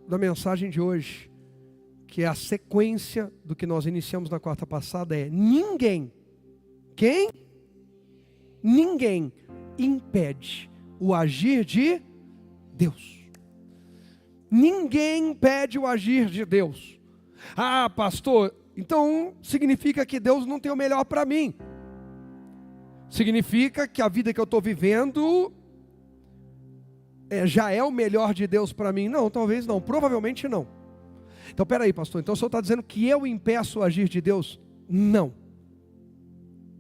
da mensagem de hoje, que é a sequência do que nós iniciamos na quarta passada, é: ninguém, quem? Ninguém impede o agir de Deus. Ninguém impede o agir de Deus. Ah, pastor, então significa que Deus não tem o melhor para mim. Significa que a vida que eu estou vivendo já é o melhor de Deus para mim? Não, talvez não, provavelmente não. Então peraí, pastor, então o senhor está dizendo que eu impeço o agir de Deus? Não.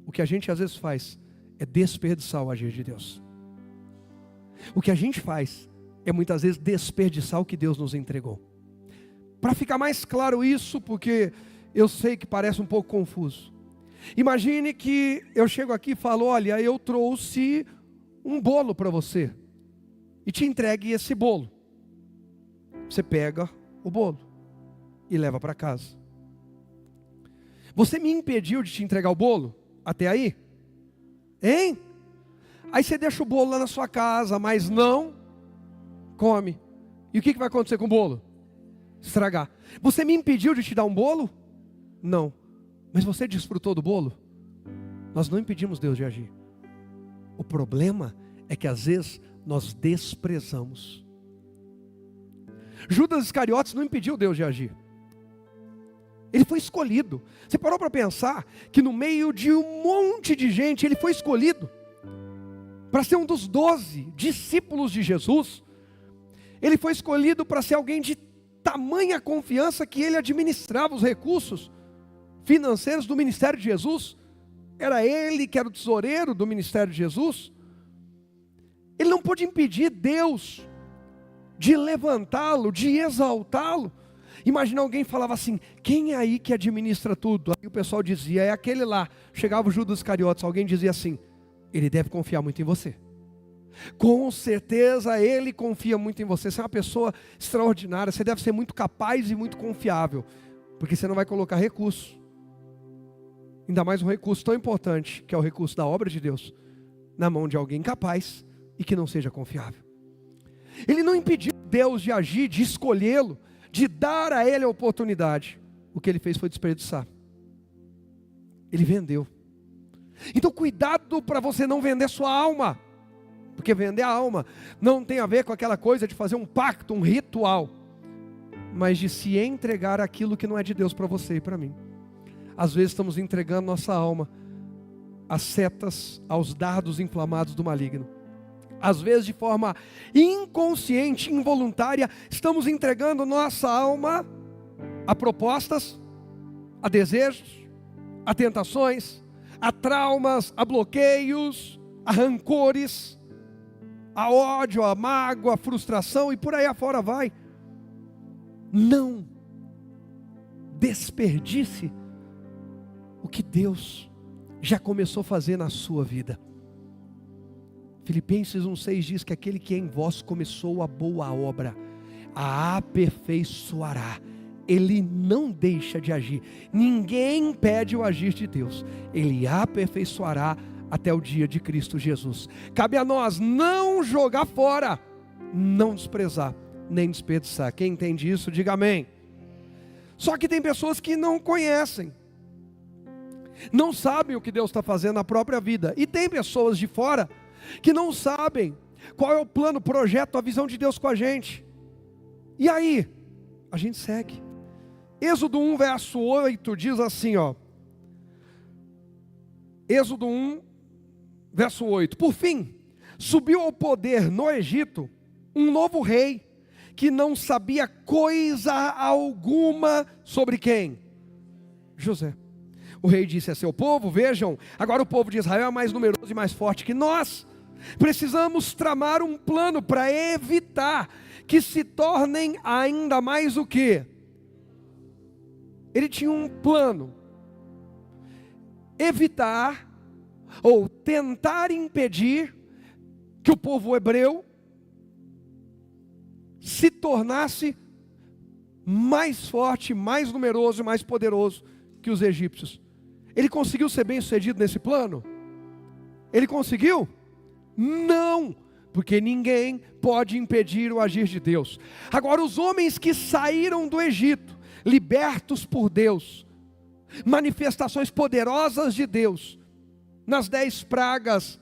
O que a gente às vezes faz é desperdiçar o agir de Deus. O que a gente faz é muitas vezes desperdiçar o que Deus nos entregou. Para ficar mais claro isso, porque eu sei que parece um pouco confuso. Imagine que eu chego aqui e falo: olha, eu trouxe um bolo para você, e te entregue esse bolo. Você pega o bolo e leva para casa. Você me impediu de te entregar o bolo? Até aí? Hein? Aí você deixa o bolo lá na sua casa, mas não come. E o que vai acontecer com o bolo? Estragar. Você me impediu de te dar um bolo? Não. Mas você desfrutou do bolo? Nós não impedimos Deus de agir. O problema é que às vezes nós desprezamos. Judas Iscariotes não impediu Deus de agir. Ele foi escolhido. Você parou para pensar que no meio de um monte de gente, ele foi escolhido para ser um dos 12 discípulos de Jesus. Ele foi escolhido para ser alguém de tamanha confiança que ele administrava os recursos financeiros do ministério de Jesus. Era ele que era o tesoureiro do ministério de Jesus. Ele não pôde impedir Deus de levantá-lo, de exaltá-lo. Imagina alguém falava assim: quem é aí que administra tudo? Aí o pessoal dizia: é aquele lá. Chegava o Judas Iscariotes, alguém dizia assim: ele deve confiar muito em você. Com certeza ele confia muito em você. Você é uma pessoa extraordinária, você deve ser muito capaz e muito confiável, porque você não vai colocar recurso, ainda mais um recurso tão importante, que é o recurso da obra de Deus, na mão de alguém capaz e que não seja confiável. Ele não impediu Deus de agir, de escolhê-lo, de dar a ele a oportunidade. O que ele fez foi desperdiçar. Ele vendeu. Então cuidado para você não vender sua alma, porque vender a alma não tem a ver com aquela coisa de fazer um pacto, um ritual, mas de se entregar aquilo que não é de Deus para você e para mim. Às vezes estamos entregando nossa alma às setas, aos dardos inflamados do maligno. Às vezes de forma inconsciente, involuntária, estamos entregando nossa alma a propostas, a desejos, a tentações, a traumas, a bloqueios, a rancores, a ódio, a mágoa, a frustração e por aí afora vai. Não desperdice o que Deus já começou a fazer na sua vida. Filipenses 1,6 diz que aquele que em vós começou a boa obra, a aperfeiçoará. Ele não deixa de agir. Ninguém impede o agir de Deus. Ele aperfeiçoará até o dia de Cristo Jesus. Cabe a nós não jogar fora, não desprezar, nem desperdiçar. Quem entende isso, diga amém. Só que tem pessoas que não conhecem, não sabem o que Deus está fazendo na própria vida. E tem pessoas de fora que não sabem qual é o plano, o projeto, a visão de Deus com a gente. E aí, a gente segue. Êxodo 1, verso 8 diz assim, ó. Êxodo 1, verso 8. Por fim, subiu ao poder no Egito um novo rei, que não sabia coisa alguma sobre quem? José. O rei disse a seu povo: vejam, agora o povo de Israel é mais numeroso e mais forte que nós. Precisamos tramar um plano para evitar que se tornem ainda mais o quê? Ele tinha um plano. Evitar ou tentar impedir que o povo hebreu se tornasse mais forte, mais numeroso e mais poderoso que os egípcios. Ele conseguiu ser bem sucedido nesse plano? Ele conseguiu? Não, porque ninguém pode impedir o agir de Deus. Agora, os homens que saíram do Egito, libertos por Deus, manifestações poderosas de Deus, nas 10 pragas,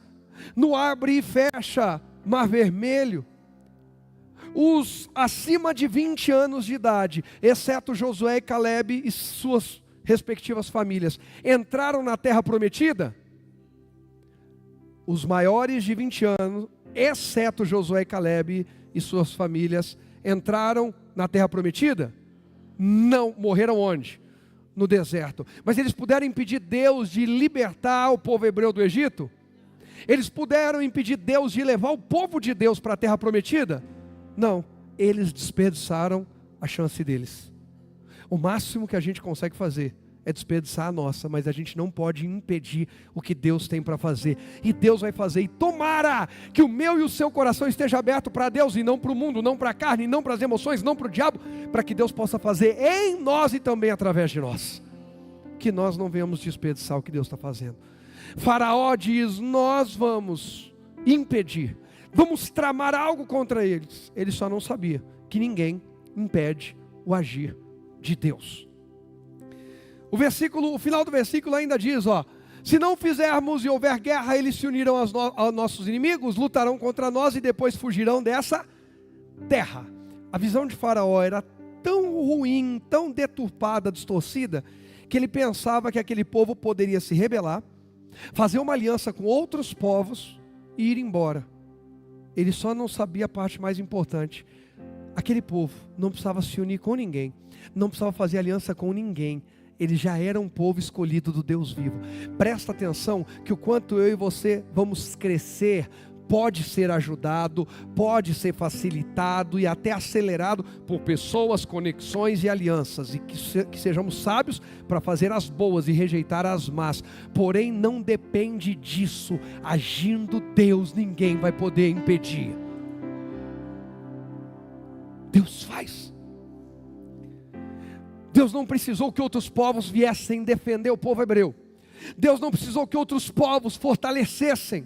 no abre e fecha, Mar Vermelho, os acima de 20 anos de idade, exceto Josué e Calebe e suas respectivas famílias, entraram na terra prometida? Os maiores de 20 anos, exceto Josué e Calebe e suas famílias, entraram na terra prometida? Não, morreram onde? No deserto. Mas eles puderam impedir Deus de libertar o povo hebreu do Egito? Eles puderam impedir Deus de levar o povo de Deus para a terra prometida? Não, eles desperdiçaram a chance deles. O máximo que a gente consegue fazer é desperdiçar a nossa, mas a gente não pode impedir o que Deus tem para fazer. E Deus vai fazer, e tomara que o meu e o seu coração esteja aberto para Deus, e não para o mundo, não para a carne, não para as emoções, não para o diabo, para que Deus possa fazer em nós e também através de nós. Que nós não venhamos desperdiçar o que Deus está fazendo. Faraó diz: nós vamos impedir, vamos tramar algo contra eles. Ele só não sabia que ninguém impede o agir de Deus. O final do versículo ainda diz, se não fizermos e houver guerra, eles se unirão aos nossos inimigos, lutarão contra nós e depois fugirão dessa terra. A visão de Faraó era tão ruim, tão deturpada, distorcida, que ele pensava que aquele povo poderia se rebelar, fazer uma aliança com outros povos e ir embora. Ele só não sabia a parte mais importante. Aquele povo não precisava se unir com ninguém, não precisava fazer aliança com ninguém. Ele já era um povo escolhido do Deus vivo. Presta atenção que o quanto eu e você vamos crescer, pode ser ajudado, pode ser facilitado e até acelerado por pessoas, conexões e alianças. E que sejamos sábios para fazer as boas e rejeitar as más. Porém, não depende disso. Agindo Deus, ninguém vai poder impedir. Deus faz. Deus não precisou que outros povos viessem defender o povo hebreu. Deus não precisou que outros povos fortalecessem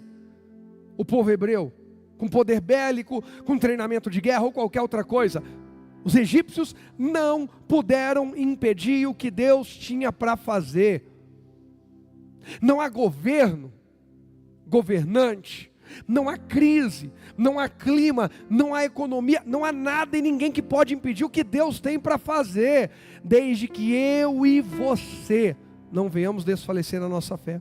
o povo hebreu com poder bélico, com treinamento de guerra ou qualquer outra coisa. Os egípcios não puderam impedir o que Deus tinha para fazer. Não há governo, governante, não há crise, não há clima, não há economia, não há nada e ninguém que pode impedir o que Deus tem para fazer, desde que eu e você não venhamos desfalecer na nossa fé.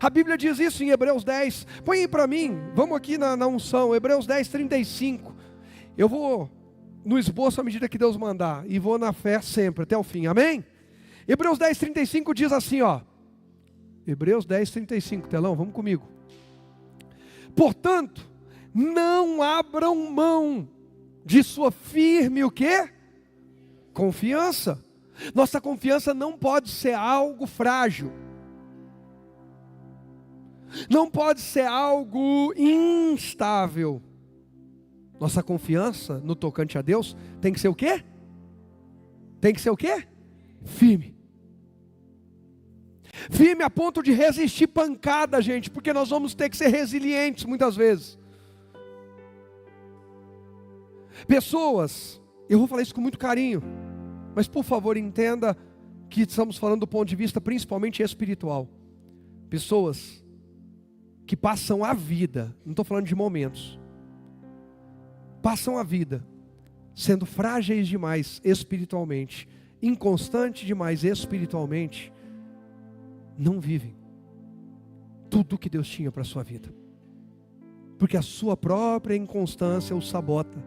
A Bíblia diz isso em Hebreus 10, põe aí para mim, vamos aqui na unção, Hebreus 10, 35, eu vou no esboço à medida que Deus mandar, e vou na fé sempre, até o fim, amém? Hebreus 10, 35 diz assim, Hebreus 10, 35, telão, vamos comigo. Portanto, não abram mão de sua firme o quê? Confiança. Nossa confiança não pode ser algo frágil. Não pode ser algo instável. Nossa confiança no tocante a Deus tem que ser o quê? Tem que ser o quê? Firme. Firme a ponto de resistir pancada, gente, porque nós vamos ter que ser resilientes muitas vezes. Pessoas, eu vou falar isso com muito carinho, mas por favor entenda que estamos falando do ponto de vista principalmente espiritual. Pessoas que passam a vida, não estou falando de momentos, passam a vida sendo frágeis demais espiritualmente, inconstantes demais espiritualmente, não vivem tudo o que Deus tinha para a sua vida, porque a sua própria inconstância o sabota.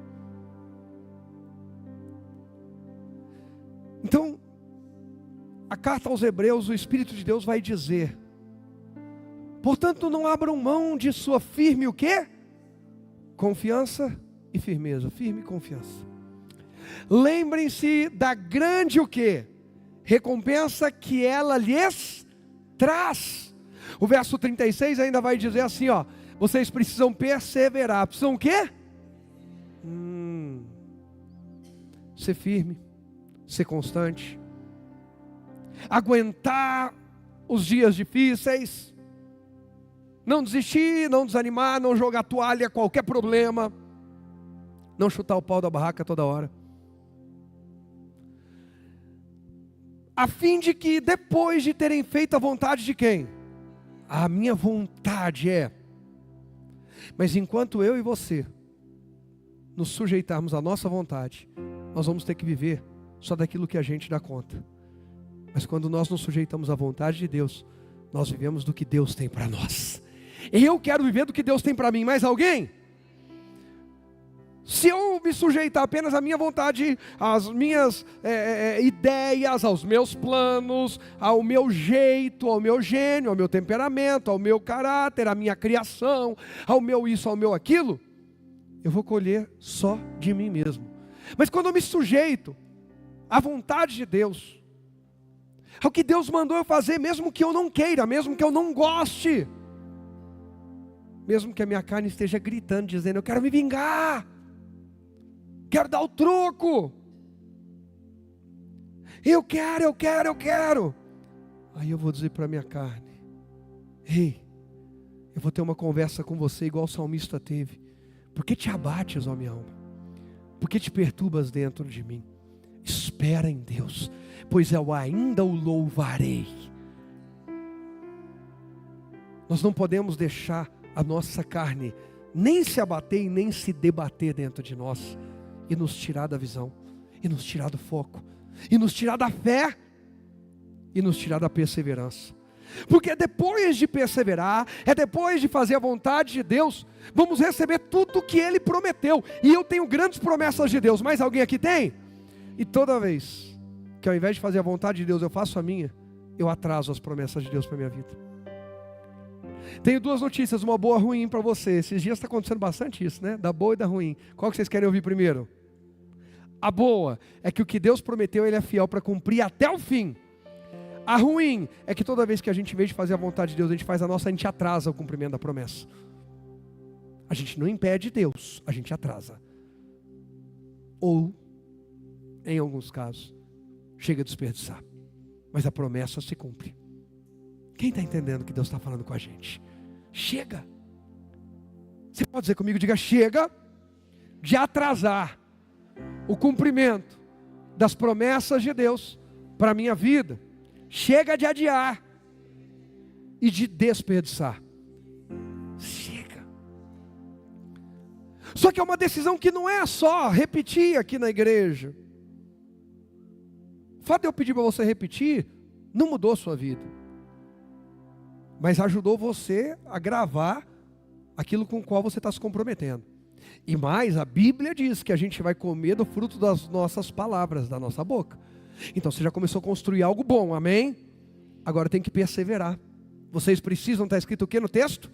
Então, a carta aos Hebreus, o Espírito de Deus vai dizer: portanto, não abram mão de sua firme o quê? Confiança e firmeza, firme confiança. Lembrem-se da grande o quê? Recompensa que ela lhes traz. O verso 36 ainda vai dizer assim, vocês precisam perseverar. Precisam o quê? Ser firme, ser constante, aguentar os dias difíceis, não desistir, não desanimar, não jogar toalha, qualquer problema, não chutar o pau da barraca toda hora. A fim de que depois de terem feito a vontade de quem? A minha vontade é. Mas enquanto eu e você nos sujeitarmos à nossa vontade, nós vamos ter que viver só daquilo que a gente dá conta. Mas quando nós nos sujeitamos à vontade de Deus, nós vivemos do que Deus tem para nós. Eu quero viver do que Deus tem para mim. Mais alguém? Se eu me sujeitar apenas à minha vontade, às minhas ideias, aos meus planos, ao meu jeito, ao meu gênio, ao meu temperamento, ao meu caráter, à minha criação, ao meu isso, ao meu aquilo, eu vou colher só de mim mesmo. Mas quando eu me sujeito à vontade de Deus, ao que Deus mandou eu fazer, mesmo que eu não queira, mesmo que eu não goste, mesmo que a minha carne esteja gritando, dizendo, eu quero me vingar, quero dar o troco, eu quero. Aí eu vou dizer para a minha carne, ei, eu vou ter uma conversa com você igual o salmista teve. Por que te abates, ó minha alma? Por que te perturbas dentro de mim? Espera em Deus, pois eu ainda o louvarei. Nós não podemos deixar a nossa carne nem se abater e nem se debater dentro de nós, e nos tirar da visão, e nos tirar do foco, e nos tirar da fé, e nos tirar da perseverança. Porque depois de perseverar, depois de fazer a vontade de Deus, vamos receber tudo o que Ele prometeu. E eu tenho grandes promessas de Deus. Mais alguém aqui tem? E toda vez que ao invés de fazer a vontade de Deus, eu faço a minha, eu atraso as promessas de Deus para a minha vida. Tenho duas notícias, uma boa e ruim para você. Esses dias está acontecendo bastante isso, né? Da boa e da ruim. Qual que vocês querem ouvir primeiro? A boa é que o que Deus prometeu, Ele é fiel para cumprir até o fim. A ruim é que toda vez que a gente, em vez de fazer a vontade de Deus, a gente faz a nossa, a gente atrasa o cumprimento da promessa. A gente não impede Deus, a gente atrasa. Ou, em alguns casos, chega a desperdiçar. Mas a promessa se cumpre. Quem está entendendo que Deus está falando com a gente? Chega. Você pode dizer comigo, diga, chega de atrasar o cumprimento das promessas de Deus para a minha vida. Chega de adiar e de desperdiçar. Chega. Só que é uma decisão que não é só repetir aqui na igreja. O fato de eu pedir para você repetir não mudou a sua vida, mas ajudou você a gravar aquilo com o qual você está se comprometendo. E mais, a Bíblia diz que a gente vai comer do fruto das nossas palavras, da nossa boca. Então você já começou a construir algo bom, amém? Agora tem que perseverar. Vocês precisam, está escrito o que no texto?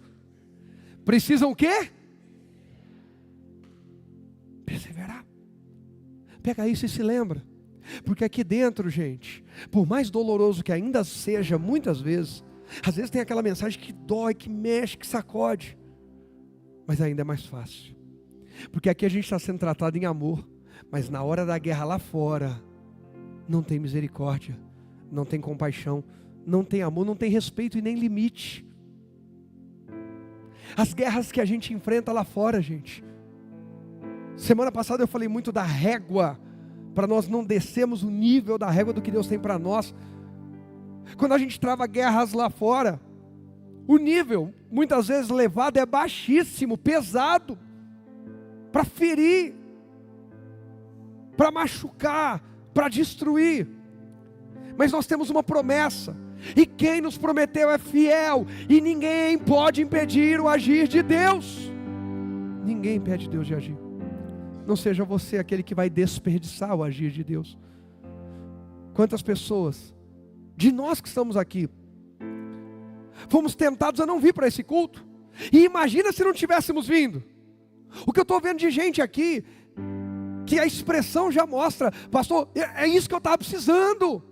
Precisam o quê? Perseverar. Pega isso e se lembra. Porque aqui dentro, gente, por mais doloroso que ainda seja, muitas vezes, às vezes tem aquela mensagem que dói, que mexe, que sacode, mas ainda é mais fácil. Porque aqui a gente está sendo tratado em amor, mas na hora da guerra lá fora, não tem misericórdia, não tem compaixão, não tem amor, não tem respeito e nem limite. As guerras que a gente enfrenta lá fora, gente. Semana passada eu falei muito da régua, para nós não descermos o nível da régua do que Deus tem para nós. Quando a gente trava guerras lá fora, o nível, muitas vezes levado, é baixíssimo, pesado, para ferir, para machucar, para destruir. Mas nós temos uma promessa, e quem nos prometeu é fiel, e ninguém pode impedir o agir de Deus. Ninguém impede Deus de agir. Não seja você aquele que vai desperdiçar o agir de Deus. Quantas pessoas, de nós que estamos aqui, fomos tentados a não vir para esse culto, e imagina se não tivéssemos vindo. O que eu estou vendo de gente aqui, que a expressão já mostra, pastor, é isso que eu estava precisando,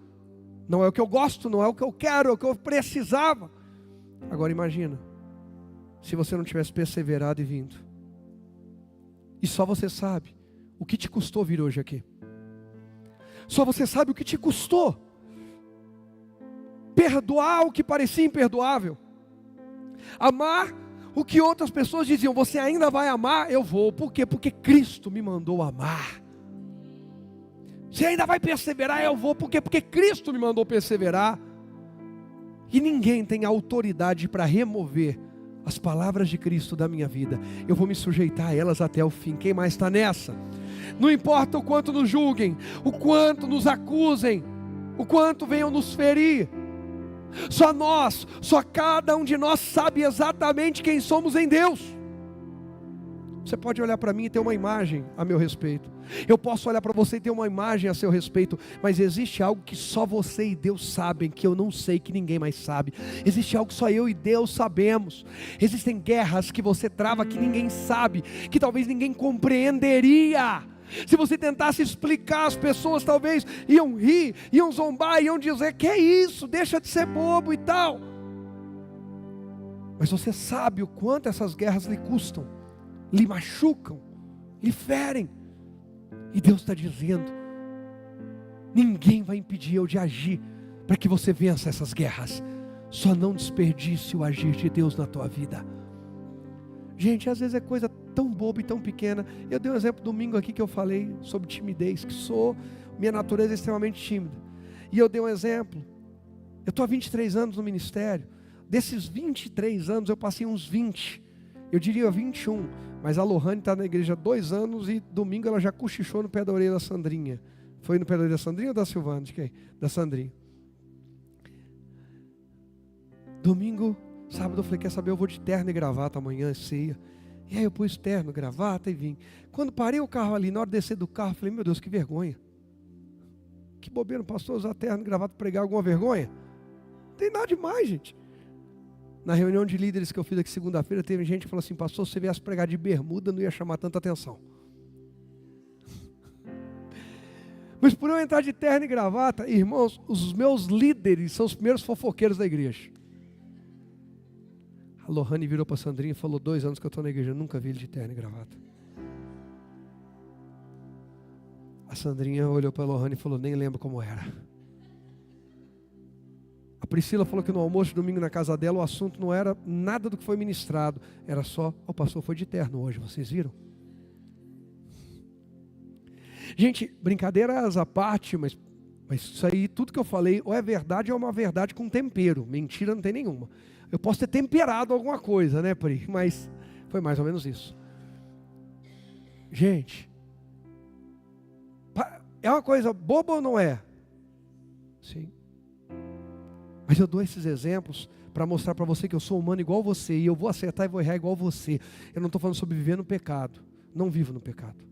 não é o que eu gosto, não é o que eu quero, é o que eu precisava. Agora imagina, se você não tivesse perseverado e vindo, e só você sabe o que te custou vir hoje aqui, só você sabe o que te custou perdoar o que parecia imperdoável, Amar o que outras pessoas diziam, você ainda vai amar? Eu vou. Por quê? Porque Cristo me mandou amar. Você ainda vai perseverar? Eu vou. Por quê? Porque Cristo me mandou perseverar. E ninguém tem autoridade para remover as palavras de Cristo da minha vida. Eu vou me sujeitar a elas até o fim. Quem mais está nessa? Não importa o quanto nos julguem, o quanto nos acusem, o quanto venham nos ferir. Só cada um de nós sabe exatamente quem somos em Deus. Você pode olhar para mim e ter uma imagem a meu respeito. Eu posso olhar para você e ter uma imagem a seu respeito. Mas existe algo que só você e Deus sabem, que eu não sei, que ninguém mais sabe. Existe algo que só eu e Deus sabemos. Existem guerras que você trava que ninguém sabe, que talvez ninguém compreenderia. Se você tentasse explicar, as pessoas talvez iam rir, iam zombar, iam dizer, que é isso, deixa de ser bobo e tal. Mas você sabe o quanto essas guerras lhe custam, lhe machucam, lhe ferem. E Deus está dizendo, ninguém vai impedir eu de agir, para que você vença essas guerras. Só não desperdice o agir de Deus na tua vida. Gente, às vezes é coisa tão boba e tão pequena. Eu dei um exemplo domingo aqui que eu falei sobre timidez, que minha natureza é extremamente tímida. E eu dei um exemplo. Eu estou há 23 anos no ministério. Desses 23 anos eu passei uns 20. Eu diria 21. Mas a Lohane está na igreja há 2 anos e domingo ela já cochichou no pé da orelha da Sandrinha. Foi no pé da orelha da Sandrinha ou da Silvana? De quem? Da Sandrinha. Domingo, sábado eu falei, quer saber, eu vou de terno e gravata amanhã, ceia. E aí eu pus terno, gravata e vim. Quando parei o carro ali, na hora de descer do carro, eu falei, meu Deus, que vergonha. Que bobeira, pastor, usar terno e gravata para pregar alguma vergonha? Não tem nada demais, gente. Na reunião de líderes que eu fiz aqui segunda-feira, teve gente que falou assim, pastor, se você viesse pregar de bermuda, não ia chamar tanta atenção. Mas por eu entrar de terno e gravata, irmãos, os meus líderes são os primeiros fofoqueiros da igreja. A Lohane virou para a Sandrinha e falou, 2 anos que eu estou na igreja, eu nunca vi ele de terno e gravata. A Sandrinha olhou para a Lohane e falou, nem lembro como era. A Priscila falou que no almoço de domingo na casa dela, o assunto não era nada do que foi ministrado, era só, o pastor foi de terno hoje, vocês viram? Gente, brincadeiras à parte, mas isso aí, tudo que eu falei, ou é verdade ou é uma verdade com tempero, mentira não tem nenhuma. Eu posso ter temperado alguma coisa, né, Pri? Mas foi mais ou menos isso. Gente, é uma coisa boba ou não é? Sim. Mas eu dou esses exemplos para mostrar para você que eu sou humano igual você, e eu vou acertar e vou errar igual você. Eu não estou falando sobre viver no pecado. Não vivo no pecado.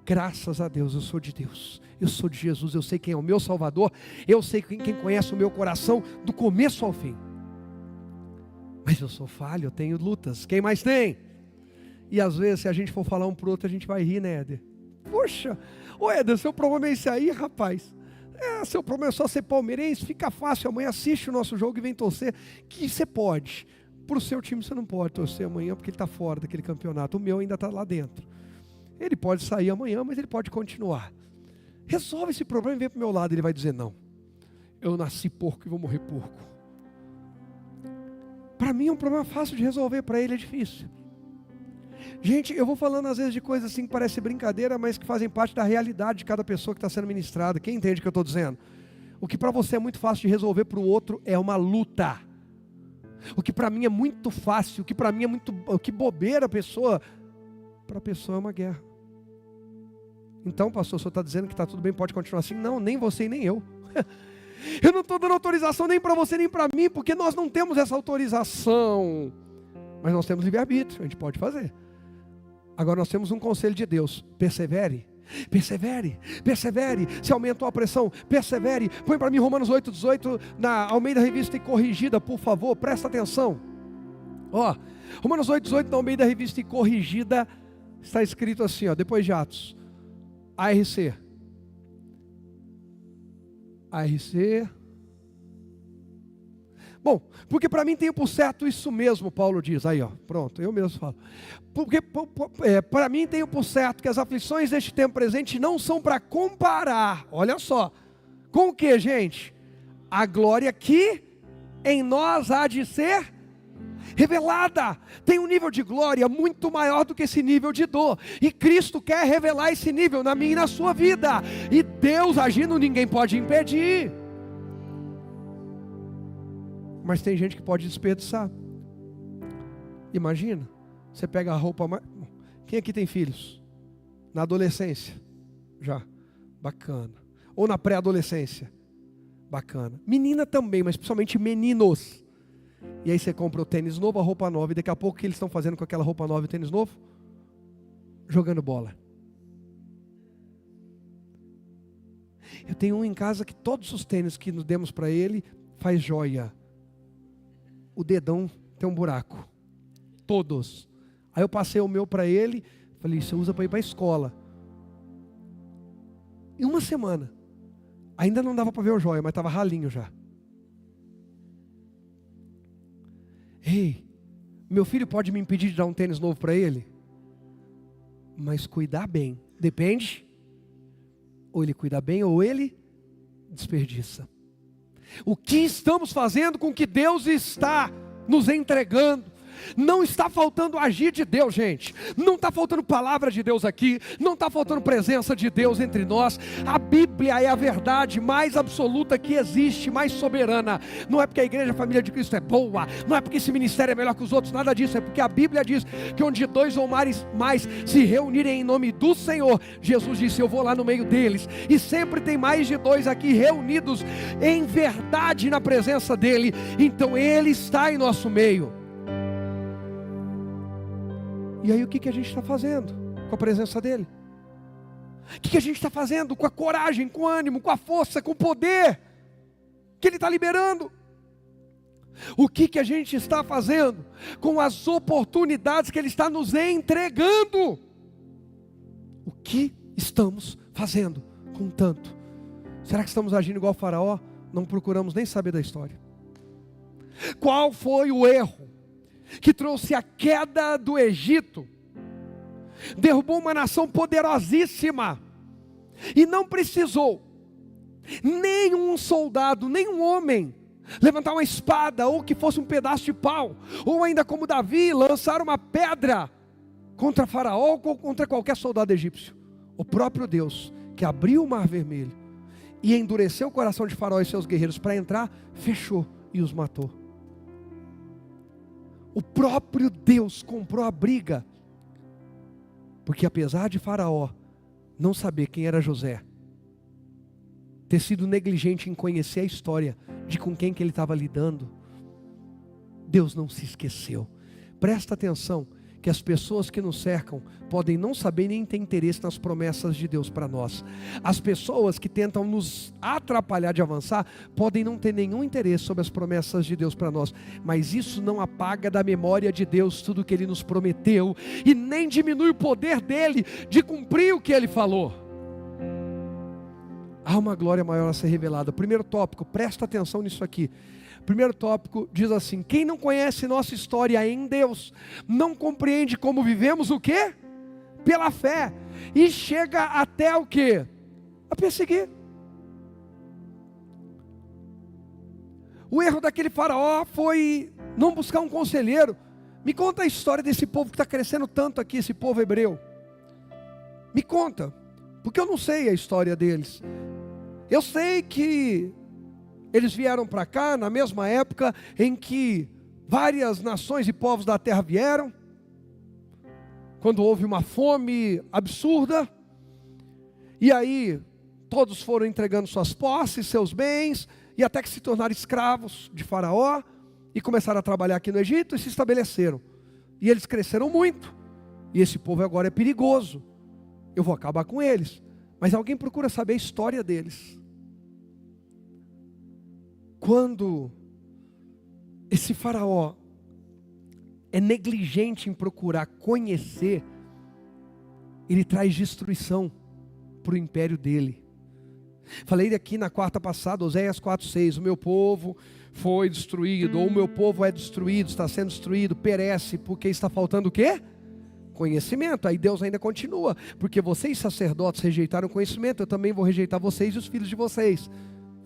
Graças a Deus, eu sou de Deus. Eu sou de Jesus, eu sei quem é o meu Salvador. Eu sei quem conhece o meu coração do começo ao fim. Mas eu sou falho, eu tenho lutas. Quem mais tem? E às vezes, se a gente for falar um para o outro, a gente vai rir, né, Éder? Poxa, ô Éder, seu problema é esse aí, rapaz. Seu problema é só ser palmeirense, fica fácil. Amanhã assiste o nosso jogo e vem torcer. Que você pode. Para o seu time você não pode torcer amanhã, porque ele está fora daquele campeonato. O meu ainda está lá dentro. Ele pode sair amanhã, mas ele pode continuar. Resolve esse problema e vem para o meu lado. Ele vai dizer, não, eu nasci porco e vou morrer porco. Para mim é um problema fácil de resolver, para ele é difícil. Gente, eu vou falando às vezes de coisas assim que parece brincadeira, mas que fazem parte da realidade de cada pessoa que está sendo ministrada. Quem entende o que eu estou dizendo? O que para você é muito fácil de resolver, para o outro é uma luta. O que para mim é muito fácil, o que para mim é muito, que bobeira a pessoa, para a pessoa é uma guerra. Então, pastor, o senhor está dizendo que está tudo bem, pode continuar assim? Não, nem você e nem eu. Eu não estou dando autorização nem para você nem para mim, porque nós não temos essa autorização. Mas nós temos livre-arbítrio, a gente pode fazer. Agora nós temos um conselho de Deus, persevere, persevere, persevere. Se aumentou a pressão, persevere. Põe para mim Romanos 8,18 na Almeida Revista e Corrigida, por favor, presta atenção. Romanos 8,18 na Almeida Revista e Corrigida, está escrito assim, depois de Atos, ARC, bom, porque para mim tem por certo isso mesmo, Paulo diz, aí pronto, eu mesmo falo, porque para mim tenho por certo que as aflições deste tempo presente não são para comparar, olha só, com o que, gente? A glória que em nós há de ser revelada, tem um nível de glória muito maior do que esse nível de dor, e Cristo quer revelar esse nível na minha e na sua vida, e Deus agindo ninguém pode impedir, mas tem gente que pode desperdiçar. Imagina, você pega a roupa mais... Quem aqui tem filhos? Na adolescência? Já, bacana. Ou na pré-adolescência? Bacana. Menina também, mas principalmente meninos. E aí você compra o tênis novo, a roupa nova, e daqui a pouco o que eles estão fazendo com aquela roupa nova e o tênis novo? Jogando bola. Eu tenho um em casa que todos os tênis que nos demos para ele faz joia. O dedão tem um buraco. Todos. Aí eu passei o meu para ele, falei, você usa para ir para a escola. Em uma semana, ainda não dava para ver o joia, mas estava ralinho já. Ei, meu filho pode me impedir de dar um tênis novo para ele? Mas cuidar bem, depende. Ou ele cuida bem, ou ele desperdiça. O que estamos fazendo com o que Deus está nos entregando? Não está faltando agir de Deus, gente. Não está faltando palavra de Deus aqui. Não está faltando presença de Deus entre nós. A Bíblia é a verdade mais absoluta que existe, mais soberana. Não é porque a igreja, a família de Cristo é boa. Não é porque esse ministério é melhor que os outros. Nada disso. É porque a Bíblia diz que onde dois ou mais se reunirem em nome do Senhor, Jesus disse, eu vou lá no meio deles. E sempre tem mais de dois aqui reunidos em verdade na presença dEle. Então Ele está em nosso meio. E aí o que a gente está fazendo com a presença dEle? O que a gente está fazendo com a coragem, com o ânimo, com a força, com o poder que Ele está liberando? O que a gente está fazendo com as oportunidades que Ele está nos entregando? O que estamos fazendo com tanto? Será que estamos agindo igual Faraó? Não procuramos nem saber da história. Qual foi o erro que trouxe a queda do Egito? Derrubou uma nação poderosíssima, e não precisou nenhum soldado, nenhum homem levantar uma espada, ou que fosse um pedaço de pau, ou ainda como Davi, lançar uma pedra contra Faraó, ou contra qualquer soldado egípcio. O próprio Deus, que abriu o mar vermelho, e endureceu o coração de Faraó e seus guerreiros para entrar, fechou e os matou. O próprio Deus comprou a briga, porque apesar de Faraó não saber quem era José, ter sido negligente em conhecer a história de com quem que ele estava lidando, Deus não se esqueceu. Presta atenção que as pessoas que nos cercam podem não saber nem ter interesse nas promessas de Deus para nós. As pessoas que tentam nos atrapalhar de avançar podem não ter nenhum interesse sobre as promessas de Deus para nós, mas isso não apaga da memória de Deus tudo o que Ele nos prometeu, e nem diminui o poder dEle de cumprir o que Ele falou. Há uma glória maior a ser revelada. Primeiro tópico, presta atenção nisso aqui. Primeiro tópico diz assim: quem não conhece nossa história em Deus, não compreende como vivemos o quê? Pela fé. E chega até o quê? A perseguir. O erro daquele Faraó foi não buscar um conselheiro. Me conta a história desse povo que está crescendo tanto aqui, esse povo hebreu. Me conta, porque eu não sei a história deles. Eu sei que eles vieram para cá na mesma época em que várias nações e povos da terra vieram, quando houve uma fome absurda, e aí todos foram entregando suas posses, seus bens, e até que se tornaram escravos de Faraó, e começaram a trabalhar aqui no Egito e se estabeleceram. E eles cresceram muito, e esse povo agora é perigoso, eu vou acabar com eles. Mas alguém procura saber a história deles. Quando esse Faraó é negligente em procurar conhecer, ele traz destruição para o império dele. Falei aqui na quarta passada, Oséias 4:6, o meu povo foi destruído, ou o meu povo é destruído, está sendo destruído, perece, porque está faltando o quê? Conhecimento. Aí Deus ainda continua, porque vocês sacerdotes rejeitaram conhecimento, eu também vou rejeitar vocês e os filhos de vocês.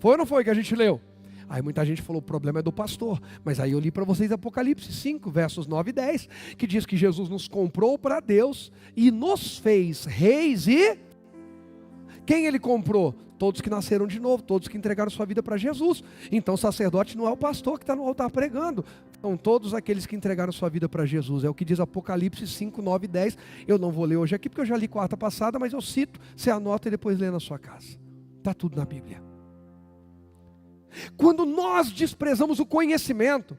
Foi ou não foi que a gente leu? Aí muita gente falou, o problema é do pastor. Mas aí eu li para vocês Apocalipse 5, versos 9 e 10, que diz que Jesus nos comprou para Deus e nos fez reis e... Quem ele comprou? Todos que nasceram de novo, todos que entregaram sua vida para Jesus. Então o sacerdote não é o pastor que está no altar pregando. São todos aqueles que entregaram sua vida para Jesus. É o que diz Apocalipse 5, 9 e 10. Eu não vou ler hoje aqui porque eu já li quarta passada, mas eu cito, você anota e depois lê na sua casa. Está tudo na Bíblia. Quando nós desprezamos o conhecimento,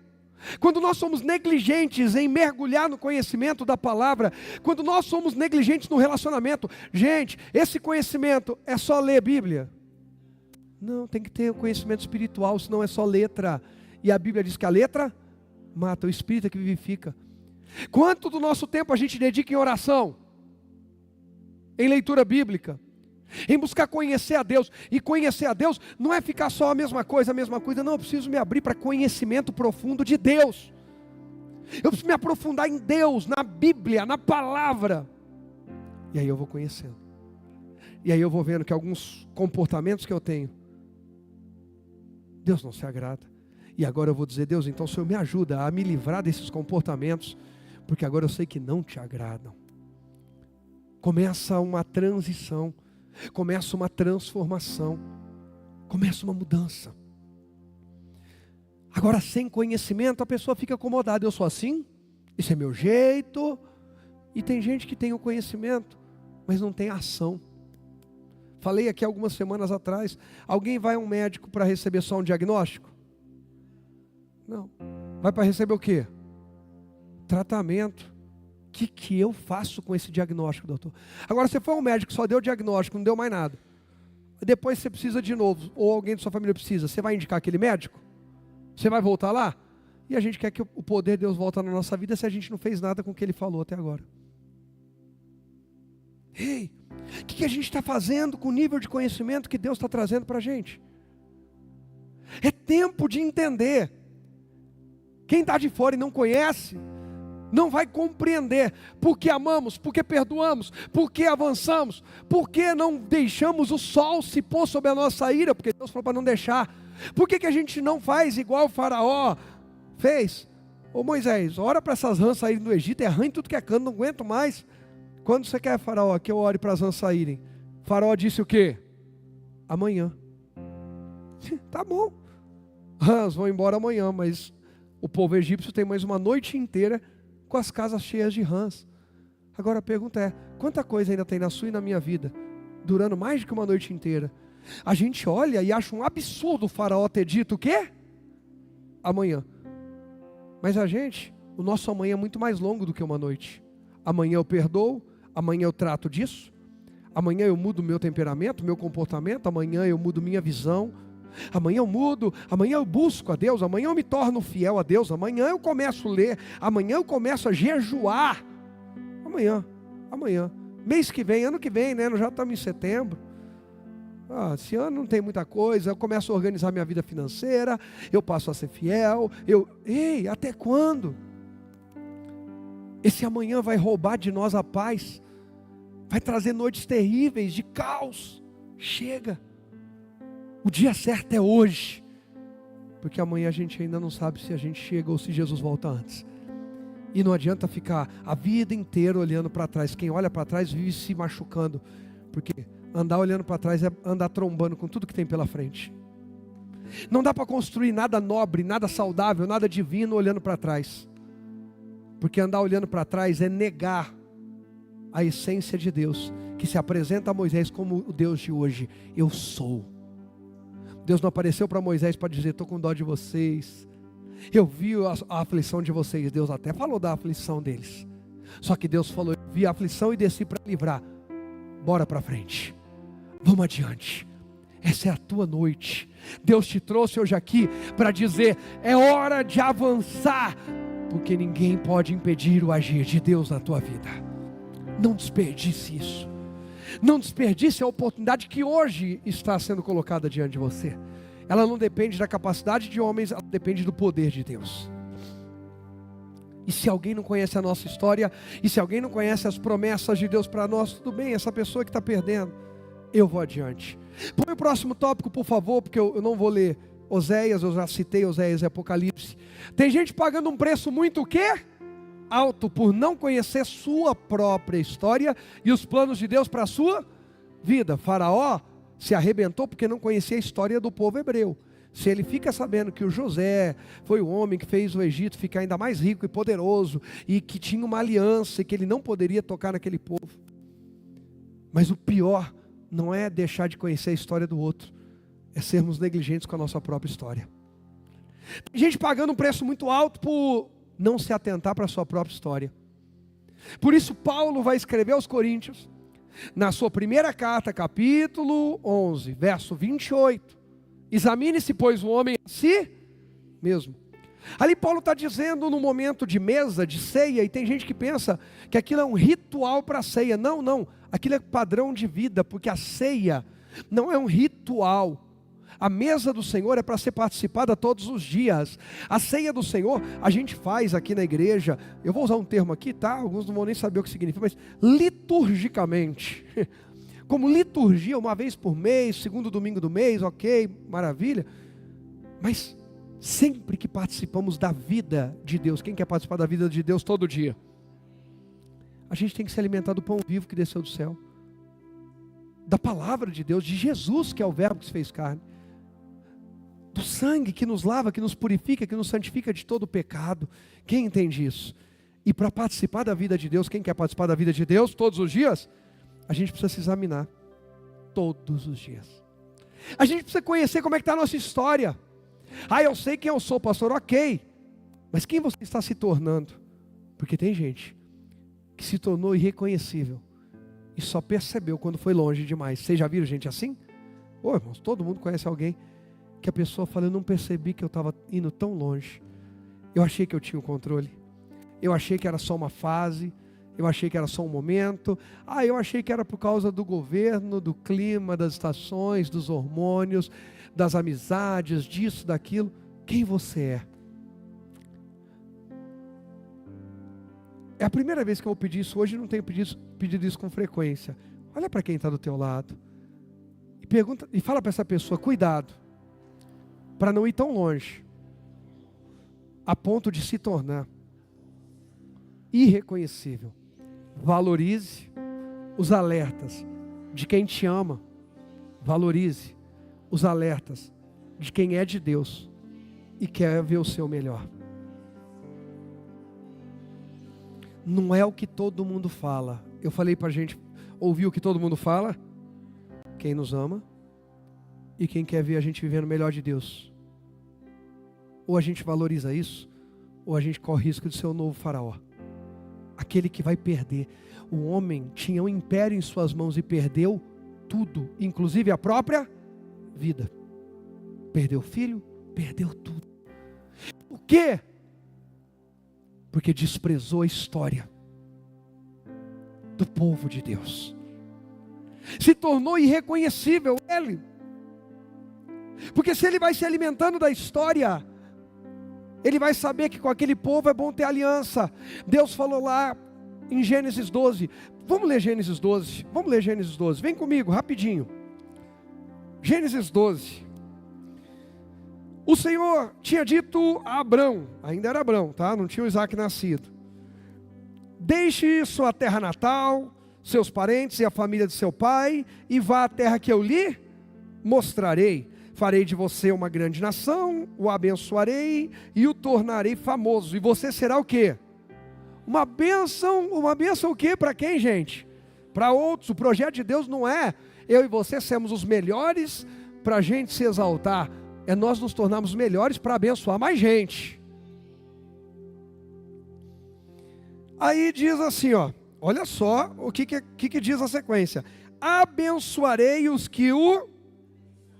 quando nós somos negligentes em mergulhar no conhecimento da palavra, quando nós somos negligentes no relacionamento, gente, esse conhecimento é só ler Bíblia? Não, tem que ter o conhecimento espiritual, senão é só letra. E a Bíblia diz que a letra mata, o espírito é que vivifica. Quanto do nosso tempo a gente dedica em oração, em leitura bíblica, em buscar conhecer a Deus? E conhecer a Deus não é ficar só a mesma coisa, não, eu preciso me abrir para conhecimento profundo de Deus. Eu preciso me aprofundar em Deus, na Bíblia, na palavra. E aí eu vou conhecendo. E aí eu vou vendo que alguns comportamentos que eu tenho, Deus não se agrada. E agora eu vou dizer, Deus, então o Senhor me ajuda a me livrar desses comportamentos, porque agora eu sei que não te agradam. Começa uma transição. Começa uma transformação, começa uma mudança. Agora, sem conhecimento, a pessoa fica acomodada. Eu sou assim, esse é meu jeito. E tem gente que tem o conhecimento, mas não tem ação. Falei aqui algumas semanas atrás, alguém vai a um médico para receber só um diagnóstico? Não. Vai para receber o quê? Tratamento. O que eu faço com esse diagnóstico, doutor? Agora, você foi ao médico, só deu o diagnóstico, não deu mais nada. Depois você precisa de novo, ou alguém da sua família precisa, você vai indicar aquele médico? Você vai voltar lá? E a gente quer que o poder de Deus volte na nossa vida se a gente não fez nada com o que Ele falou até agora. Ei, o que a gente está fazendo com o nível de conhecimento que Deus está trazendo para a gente? É tempo de entender. Quem está de fora e não conhece, não vai compreender porque amamos, porque perdoamos, porque avançamos, porque não deixamos o sol se pôr sobre a nossa ira, porque Deus falou para não deixar. Por que a gente não faz igual o faraó fez? Ô Moisés, ora para essas rãs saírem do Egito, arranhe tudo que é cano, não aguento mais. Quando você quer, faraó, que eu ore para as rãs saírem? O faraó disse o quê? Amanhã. Tá bom, rãs vão embora amanhã, mas o povo egípcio tem mais uma noite inteira com as casas cheias de rãs. Agora a pergunta é, quanta coisa ainda tem na sua e na minha vida, durando mais do que uma noite inteira? A gente olha e acha um absurdo o faraó ter dito o quê? Amanhã. Mas o nosso amanhã é muito mais longo do que uma noite. Amanhã eu perdoo, amanhã eu trato disso, amanhã eu mudo meu temperamento, meu comportamento, amanhã eu mudo minha visão, amanhã eu mudo, amanhã eu busco a Deus, amanhã eu me torno fiel a Deus, amanhã eu começo a ler, amanhã eu começo a jejuar. Amanhã. Mês que vem, ano que vem, né? Nós já estamos em setembro. Esse ano não tem muita coisa, eu começo a organizar minha vida financeira, eu passo a ser fiel. Ei, até quando? Esse amanhã vai roubar de nós a paz, vai trazer noites terríveis de caos. Chega. O dia certo é hoje, porque amanhã a gente ainda não sabe se a gente chega ou se Jesus volta antes. E não adianta ficar a vida inteira olhando para trás. Quem olha para trás vive se machucando, porque andar olhando para trás é andar trombando com tudo que tem pela frente. Não dá para construir nada nobre, nada saudável, nada divino olhando para trás, porque andar olhando para trás é negar a essência de Deus, que se apresenta a Moisés como o Deus de hoje. Eu sou. Deus não apareceu para Moisés para dizer, estou com dó de vocês, eu vi a aflição de vocês. Deus até falou da aflição deles, só que Deus falou, eu vi a aflição e desci para livrar. Bora para frente, vamos adiante. Essa é a tua noite. Deus te trouxe hoje aqui para dizer, é hora de avançar, porque ninguém pode impedir o agir de Deus na tua vida. Não desperdice isso. Não desperdice a oportunidade que hoje está sendo colocada diante de você. Ela não depende da capacidade de homens, ela depende do poder de Deus. E se alguém não conhece a nossa história, e se alguém não conhece as promessas de Deus para nós, tudo bem, essa pessoa que está perdendo, eu vou adiante. Põe o próximo tópico, por favor, porque eu não vou ler Oséias, eu já citei Oséias e Apocalipse. Tem gente pagando um preço muito o quê? Alto, por não conhecer sua própria história e os planos de Deus para a sua vida. Faraó se arrebentou porque não conhecia a história do povo hebreu. Se ele fica sabendo que o José foi o homem que fez o Egito ficar ainda mais rico e poderoso, e que tinha uma aliança e que ele não poderia tocar naquele povo. Mas o pior não é deixar de conhecer a história do outro, é sermos negligentes com a nossa própria história. Tem gente pagando um preço muito alto por não se atentar para a sua própria história. Por isso Paulo vai escrever aos Coríntios, na sua primeira carta, capítulo 11, verso 28. Examine-se, pois, o homem a si mesmo. Ali Paulo está dizendo no momento de mesa, de ceia, e tem gente que pensa que aquilo é um ritual para a ceia. Não, não, aquilo é padrão de vida, porque a ceia não é um ritual. A mesa do Senhor é para ser participada todos os dias. A ceia do Senhor a gente faz aqui na igreja, eu vou usar um termo aqui, tá? Alguns não vão nem saber o que significa, mas liturgicamente. Como liturgia, uma vez por mês, segundo domingo do mês, ok, maravilha. Mas sempre que participamos da vida de Deus, quem quer participar da vida de Deus todo dia? A gente tem que se alimentar do pão vivo que desceu do céu, da palavra de Deus, de Jesus que é o verbo que se fez carne, do sangue que nos lava, que nos purifica, que nos santifica de todo pecado. Quem entende isso? E para participar da vida de Deus, quem quer participar da vida de Deus todos os dias? A gente precisa se examinar todos os dias. A gente precisa conhecer como é que está a nossa história. Eu sei quem eu sou, pastor, ok. Mas quem você está se tornando? Porque tem gente que se tornou irreconhecível e só percebeu quando foi longe demais. Vocês já viram gente assim? Irmãos, todo mundo conhece alguém que a pessoa fala, eu não percebi que eu estava indo tão longe. Eu achei que eu tinha o controle. Eu achei que era só uma fase. Eu achei que era só um momento. Eu achei que era por causa do governo, do clima, das estações, dos hormônios, das amizades, disso, daquilo. Quem você é? É a primeira vez que eu vou pedir isso hoje, não tenho pedido isso com frequência. Olha para quem está do teu lado e pergunta, e fala para essa pessoa, cuidado, para não ir tão longe, a ponto de se tornar irreconhecível. Valorize os alertas de quem te ama. Valorize os alertas de quem é de Deus e quer ver o seu melhor. Não é o que todo mundo fala. Eu falei para a gente ouvir o que todo mundo fala. Quem nos ama e quem quer ver a gente vivendo o melhor de Deus. Ou a gente valoriza isso, ou a gente corre risco de ser o novo faraó. Aquele que vai perder. O homem tinha um império em suas mãos e perdeu tudo, inclusive a própria vida. Perdeu o filho, perdeu tudo. Por quê? Porque desprezou a história do povo de Deus. Se tornou irreconhecível ele. Porque se ele vai se alimentando da história, ele vai saber que com aquele povo é bom ter aliança. Deus falou lá em Gênesis 12. Vamos ler Gênesis 12. Vamos ler Gênesis 12. Vem comigo, rapidinho. Gênesis 12. O Senhor tinha dito a Abrão, ainda era Abrão, tá? Não tinha o Isaac nascido. Deixe sua terra natal, seus parentes e a família de seu pai, e vá à terra que eu lhe mostrarei. Farei de você uma grande nação, o abençoarei e o tornarei famoso. E você será o quê? Uma bênção o quê? Para quem, gente? Para outros. O projeto de Deus não é eu e você sermos os melhores para a gente se exaltar. É nós nos tornarmos melhores para abençoar mais gente. Aí diz assim, olha só o que diz a sequência. Abençoarei os que o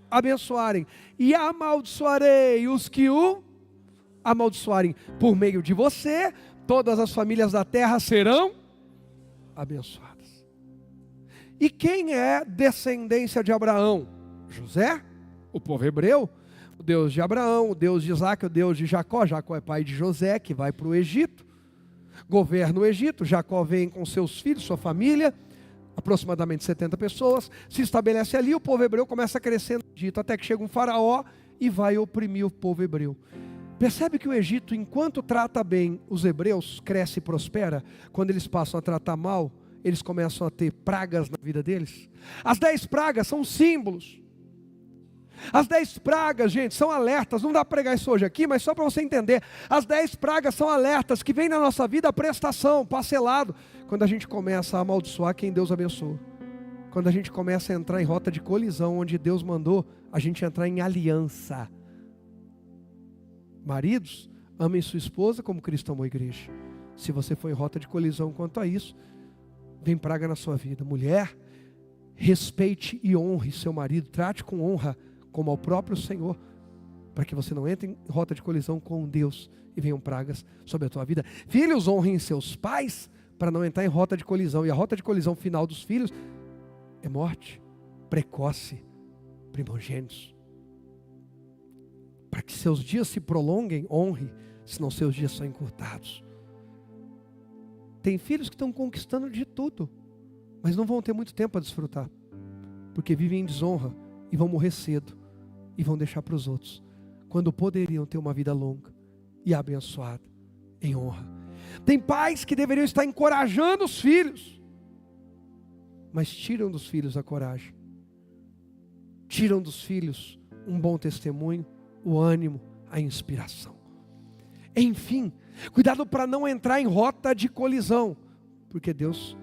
abençoarem, e amaldiçoarei os que o amaldiçoarem. Por meio de você, todas as famílias da terra serão abençoadas. E quem é descendência de Abraão? José, o povo hebreu, o Deus de Abraão, o Deus de Isaac, o Deus de Jacó. Jacó é pai de José, que vai para o Egito, governa o Egito. Jacó vem com seus filhos, sua família, aproximadamente 70 pessoas, se estabelece ali. O povo hebreu começa a crescer no Egito, até que chega um faraó e vai oprimir o povo hebreu. Percebe que o Egito, enquanto trata bem os hebreus, cresce e prospera. Quando eles passam a tratar mal, eles começam a ter pragas na vida deles. As 10 pragas são símbolos. As 10 pragas, gente, são alertas. Não dá para pregar isso hoje aqui, mas só para você entender. As 10 pragas são alertas que vem na nossa vida a prestação, parcelado. Quando a gente começa a amaldiçoar quem Deus abençoou. Quando a gente começa a entrar em rota de colisão, onde Deus mandou a gente entrar em aliança. Maridos, amem sua esposa como Cristo amou a igreja. Se você for em rota de colisão quanto a isso, vem praga na sua vida. Mulher, respeite e honre seu marido. Trate com honra como ao próprio Senhor, para que você não entre em rota de colisão com Deus e venham pragas sobre a tua vida. Filhos, honrem seus pais para não entrar em rota de colisão. E a rota de colisão final dos filhos é morte precoce, primogênitos. Para que seus dias se prolonguem, honre, senão seus dias são encurtados. Tem filhos que estão conquistando de tudo, mas não vão ter muito tempo a desfrutar, porque vivem em desonra e vão morrer cedo, e vão deixar para os outros, quando poderiam ter uma vida longa e abençoada, em honra. Tem pais que deveriam estar encorajando os filhos, mas tiram dos filhos a coragem, tiram dos filhos um bom testemunho, o ânimo, a inspiração. Enfim, cuidado para não entrar em rota de colisão, porque Deus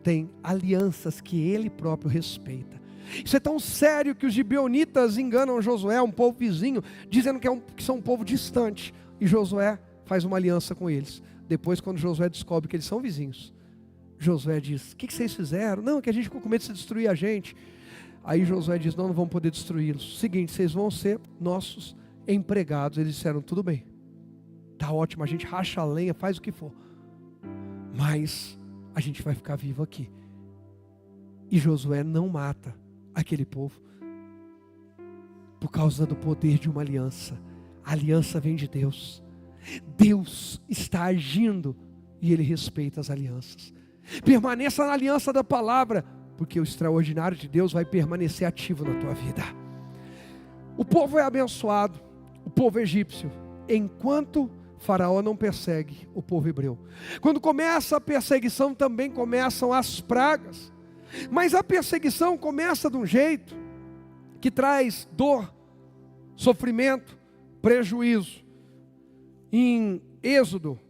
tem alianças que Ele próprio respeita. Isso é tão sério que os gibeonitas enganam Josué, um povo vizinho, dizendo que são um povo distante, e Josué faz uma aliança com eles. Depois, quando Josué descobre que eles são vizinhos, Josué diz: o que vocês fizeram? Não, que a gente ficou com medo de se destruir a gente. Aí Josué diz: não vamos poder destruí-los. Seguinte, vocês vão ser nossos empregados. Eles disseram: tudo bem, tá ótimo, a gente racha a lenha, faz o que for, mas a gente vai ficar vivo aqui. E Josué não mata aquele povo por causa do poder de uma aliança. A aliança vem de Deus. Deus está agindo e Ele respeita as alianças. Permaneça na aliança da palavra, porque o extraordinário de Deus vai permanecer ativo na tua vida. O povo é abençoado, o povo egípcio, enquanto Faraó não persegue o povo hebreu. Quando começa a perseguição, também começam as pragas. Mas a perseguição começa de um jeito que traz dor, sofrimento, prejuízo. Em Êxodo,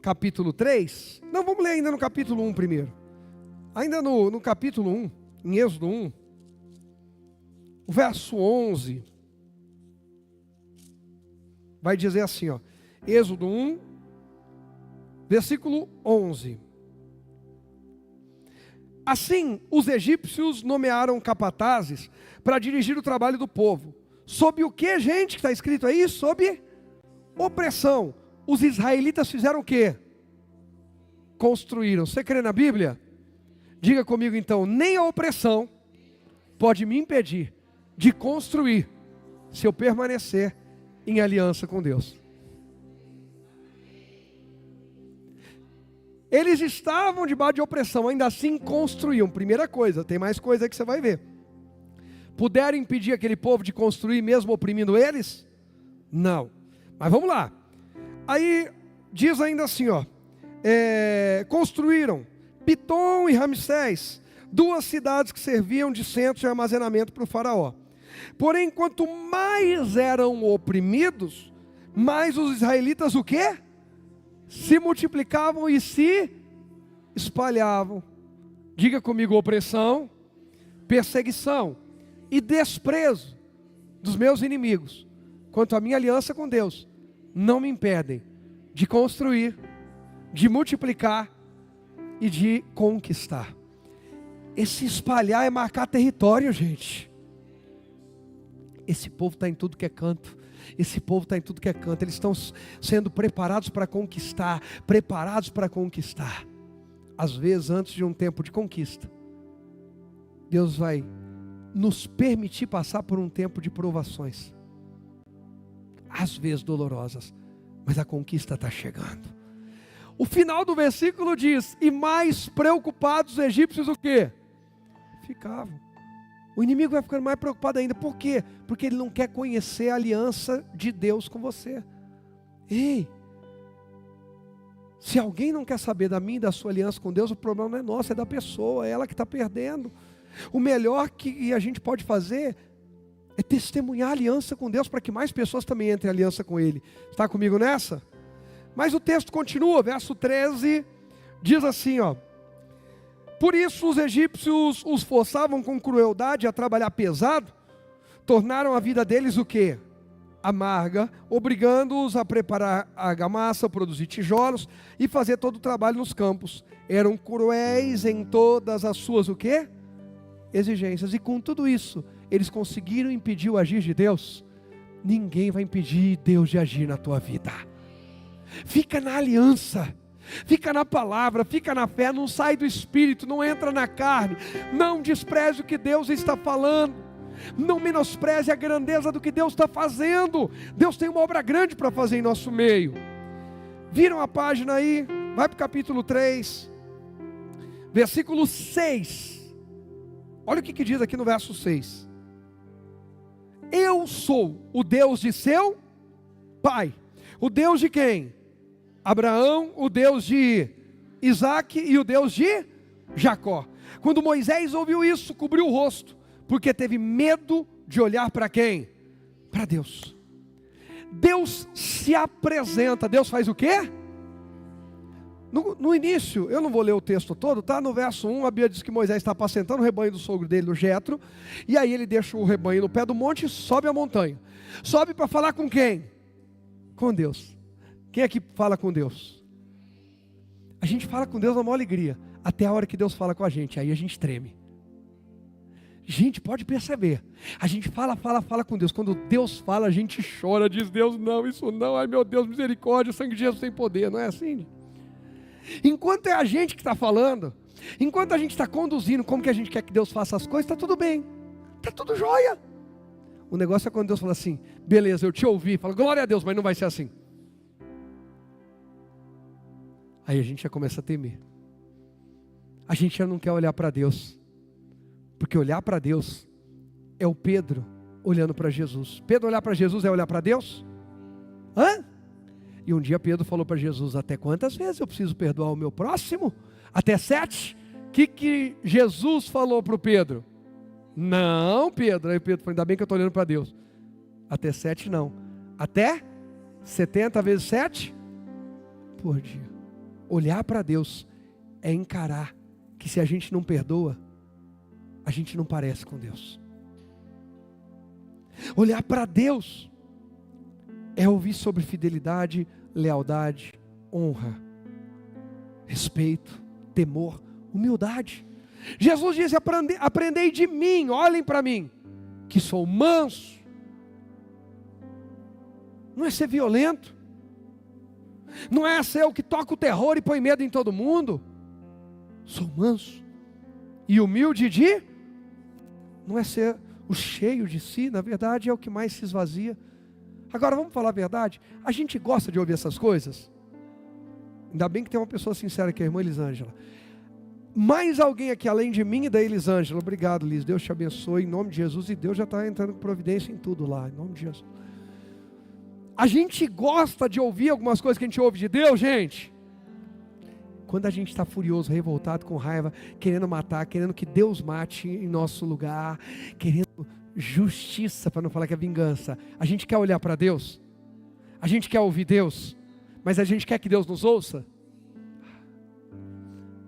capítulo 3, não, vamos ler ainda no capítulo 1 primeiro. Ainda no capítulo 1, em Êxodo 1, o verso 11, vai dizer assim, ó, Êxodo 1, versículo 11. Assim, os egípcios nomearam capatazes para dirigir o trabalho do povo. Sob o que, gente, que está escrito aí? Sob opressão. Os israelitas fizeram o quê? Construíram. Você crê na Bíblia? Diga comigo então: nem a opressão pode me impedir de construir, se eu permanecer em aliança com Deus. Eles estavam debaixo de opressão, ainda assim construíam. Primeira coisa, tem mais coisa que você vai ver. Puderam impedir aquele povo de construir mesmo oprimindo eles? Não. Mas vamos lá. Aí diz ainda assim, ó, construíram Pitom e Ramsés, 2 cidades que serviam de centro de armazenamento para o faraó. Porém, quanto mais eram oprimidos, mais os israelitas o quê? Se multiplicavam e se espalhavam. Diga comigo: opressão, perseguição e desprezo dos meus inimigos, quanto à minha aliança com Deus, não me impedem de construir, de multiplicar e de conquistar. Esse espalhar é marcar território, gente. Esse povo está em tudo que é canto. Esse povo está em tudo que é canto. Eles estão sendo preparados para conquistar. Preparados para conquistar. Às vezes, antes de um tempo de conquista, Deus vai nos permitir passar por um tempo de provações. Às vezes dolorosas. Mas a conquista está chegando. O final do versículo diz: e mais preocupados os egípcios o quê? Ficavam. O inimigo vai ficando mais preocupado ainda. Por quê? Porque ele não quer conhecer a aliança de Deus com você. Ei, se alguém não quer saber da minha e da sua aliança com Deus, o problema não é nosso, é da pessoa, é ela que está perdendo. O melhor que a gente pode fazer é testemunhar a aliança com Deus, para que mais pessoas também entrem em aliança com Ele. Está comigo nessa? Mas o texto continua, verso 13, diz assim, ó: por isso os egípcios os forçavam com crueldade a trabalhar pesado, tornaram a vida deles o quê? Amarga, obrigando-os a preparar a argamassa, produzir tijolos e fazer todo o trabalho nos campos. Eram cruéis em todas as suas o quê? Exigências. E com tudo isso, eles conseguiram impedir o agir de Deus? Ninguém vai impedir Deus de agir na tua vida. Fica na aliança, fica na palavra, fica na fé, não sai do espírito, não entra na carne, não despreze o que Deus está falando, não menospreze a grandeza do que Deus está fazendo. Deus tem uma obra grande para fazer em nosso meio. Viram a página aí? Vai para o capítulo 3, versículo 6. Olha o que diz aqui no verso 6. Eu sou o Deus de seu pai. O Deus de quem? Abraão, o Deus de Isaac e o Deus de Jacó. Quando Moisés ouviu isso, cobriu o rosto, porque teve medo de olhar para quem? Para Deus. Deus se apresenta. Deus faz o quê? No início, eu não vou ler o texto todo, tá? No verso 1, a Bíblia diz que Moisés está apacentando o rebanho do sogro dele, do Jetro, e aí ele deixa o rebanho no pé do monte e sobe a montanha. Sobe para falar com quem? Com Deus. Quem é que fala com Deus? A gente fala com Deus na maior alegria, até a hora que Deus fala com a gente, aí a gente treme. Gente, pode perceber, a gente fala com Deus. Quando Deus fala, a gente chora, diz: Deus, não, isso não, ai meu Deus, misericórdia, o sangue de Jesus tem poder. Não é assim? Enquanto é a gente que está falando, enquanto a gente está conduzindo como que a gente quer que Deus faça as coisas, está tudo bem, está tudo jóia. O negócio é quando Deus fala assim: beleza, eu te ouvi, fala glória a Deus, mas não vai ser assim. Aí a gente já começa a temer. A gente já não quer olhar para Deus, porque olhar para Deus é o Pedro olhando para Jesus. Pedro olhar para Jesus é olhar para Deus? Hã? E um dia Pedro falou para Jesus: até quantas vezes eu preciso perdoar o meu próximo? Até 7? O que Jesus falou para o Pedro? Não, Pedro. Aí Pedro falou: ainda bem que eu estou olhando para Deus. Até 7 não. Até 70 vezes 7 por dia. Olhar para Deus é encarar que se a gente não perdoa, a gente não parece com Deus. Olhar para Deus é ouvir sobre fidelidade, lealdade, honra, respeito, temor, humildade. Jesus disse: aprendei de mim, olhem para mim, que sou manso. Não é ser violento, não é ser o que toca o terror e põe medo em todo mundo. Sou manso e humilde de... Não é ser o cheio de si, na verdade é o que mais se esvazia. Agora vamos falar a verdade, a gente gosta de ouvir essas coisas. Ainda bem que tem uma pessoa sincera que é a irmã Elisângela. Mais alguém aqui além de mim e da Elisângela? Obrigado, Liz, Deus te abençoe em nome de Jesus. E Deus já está entrando com providência em tudo lá, em nome de Jesus. A gente gosta de ouvir algumas coisas que a gente ouve de Deus, gente. Quando a gente está furioso, revoltado, com raiva, querendo matar, querendo que Deus mate em nosso lugar, querendo justiça, para não falar que é vingança, a gente quer olhar para Deus? A gente quer ouvir Deus? Mas a gente quer que Deus nos ouça?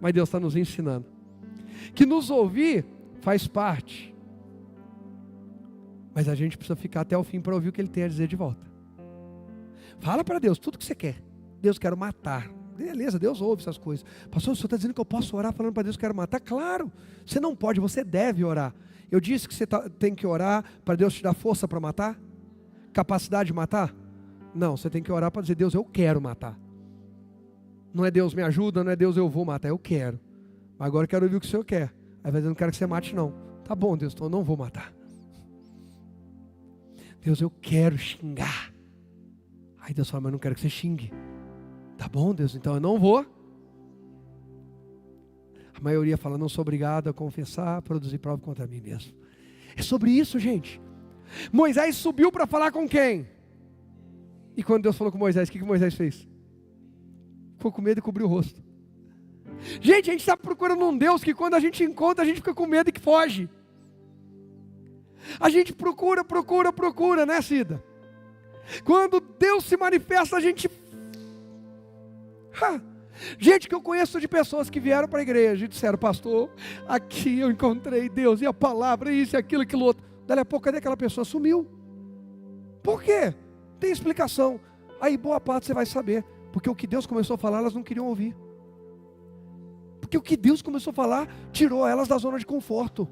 Mas Deus está nos ensinando que nos ouvir faz parte, mas a gente precisa ficar até o fim para ouvir o que Ele tem a dizer de volta. Fala para Deus tudo que você quer. Deus, quero matar. Beleza, Deus ouve essas coisas. Pastor, o senhor está dizendo que eu posso orar falando para Deus que quero matar? Claro, você não pode, você deve orar. Eu disse que você tem que orar para Deus te dar força para matar? Capacidade de matar? Não, você tem que orar para dizer: Deus, eu quero matar. Não é Deus me ajuda, não é Deus eu vou matar, eu quero. Mas agora eu quero ouvir o que o senhor quer. Aí vai dizer: não quero que você mate não. Tá bom, Deus, então eu não vou matar. Deus, eu quero xingar. Aí Deus fala: mas não quero que você xingue. Tá bom, Deus, então eu não vou. A maioria fala: não sou obrigado a confessar, produzir prova contra mim mesmo. É sobre isso, gente. Moisés subiu para falar com quem? E quando Deus falou com Moisés, o que Moisés fez? Ficou com medo e cobriu o rosto. Gente, a gente está procurando um Deus que quando a gente encontra, a gente fica com medo e que foge. A gente procura, né, Cida? Quando Deus se manifesta, a gente... Gente que eu conheço de pessoas que vieram para a igreja e disseram: pastor, aqui eu encontrei Deus, e a palavra, isso, aquilo, aquilo outro. Dali a pouco, cadê aquela pessoa? Sumiu. Por quê? Tem explicação. Aí boa parte você vai saber. Porque o que Deus começou a falar, elas não queriam ouvir. Porque o que Deus começou a falar, tirou elas da zona de conforto.